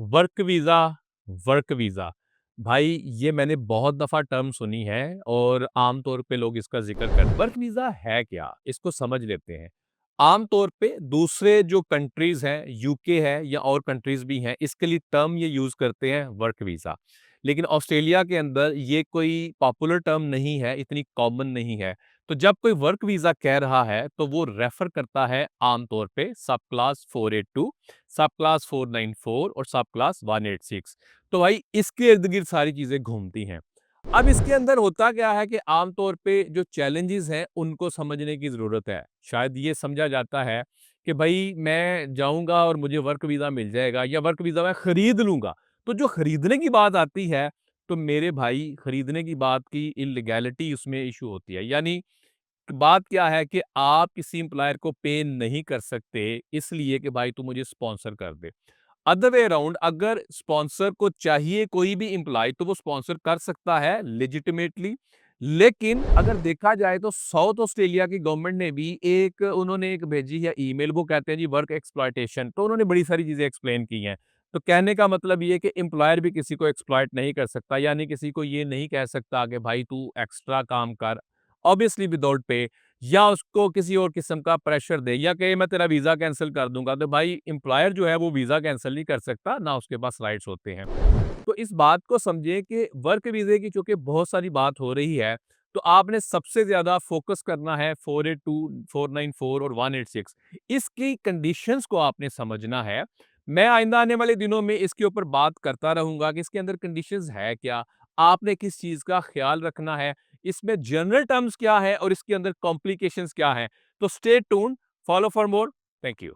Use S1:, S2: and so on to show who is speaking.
S1: Work visa, work visa. भाई ये मैंने बहुत दफ़ा टर्म सुनी है और आम तौर पे लोग इसका ज़िक्र कर वर्क वीज़ा है क्या? इसको समझ लेते हैं। आम तौर पे दूसरे जो कंट्रीज़ हैं, यूके है या और कंट्रीज़ भी हैं, इसके लिए टर्म ये यूज़ करते हैं वर्क वीज़ा। लेकिन ऑस्ट्रेलिया के अंदर ये कोई पॉपुलर टर्म नहीं है, इतनी कॉमन नहीं है। तो जब कोई वर्क वीज़ा कह रहा है, तो वो रेफ़र करता है आम तौर पे सब क्लास 482, सब क्लास 494 और सब क्लास 186। तो भाई इसके इर्द-गिर्द सारी चीज़ें घूमती हैं। अब इसके अंदर होता क्या है कि आम तौर पे जो चैलेंजेज़ हैं, उनको समझने की ज़रूरत है। शायद ये समझा जाता है कि भई मैं जाऊँगा और मुझे वर्क वीज़ा मिल जाएगा या वर्क वीज़ा मैं खरीद लूँगा। तो जो खरीदने की बात आती है, तो मेरे भाई खरीदने की बात की इल्लीगैलिटी उसमें इश्यू होती है। यानी बात क्या है कि आप किसी एम्प्लॉयर को पे नहीं कर सकते इसलिए कि भाई तू मुझे स्पॉन्सर कर दे। अदर वे अराउंड अगर स्पॉन्सर को चाहिए कोई भी एम्प्लॉय तो वो स्पॉन्सर कर सकता है लेजिटिमेटली। लेकिन अगर देखा जाए तो साउथ ऑस्ट्रेलिया की गवर्नमेंट ने भी एक उन्होंने एक भेजी है ईमेल, वो कहते हैं जी वर्क एक्सप्लॉयटेशन, तो उन्होंने बड़ी सारी चीजें एक्सप्लेन की हैं। तो कहने का मतलब ये है कि एम्प्लॉयर भी किसी को एक्सप्लॉयट नहीं कर सकता, यानी किसी को ये नहीं कह सकता कि भाई तू एक्स्ट्रा काम कर ऑब्वियसली विदाउट पे, या उसको किसी और किस्म का प्रेशर दे या कहे मैं तेरा वीज़ा कैंसल कर दूँगा, तो भाई एम्प्लॉयर जो है वो वीज़ा कैंसल नहीं कर सकता, ना उसके पास राइट्स होते हैं। तो इस बात को समझें कि वर्क वीज़े की चूँकि बहुत सारी बात हो रही है, तो आपने सबसे ज़्यादा फ़ोकस करना है 482, 494 और 186 इसकी कंडीशंस को आपने समझना है। मैं आइंदा आने वाले दिनों में इसके ऊपर बात करता रहूँगा कि इसके अंदर कंडीशंस है क्या? आपने किस चीज़ का ख़्याल रखना है? इसमें जनरल टर्म्स क्या है और इसके अंदर कॉम्प्लिकेशंस क्या हैं? तो stay tuned, follow for more. Thank you.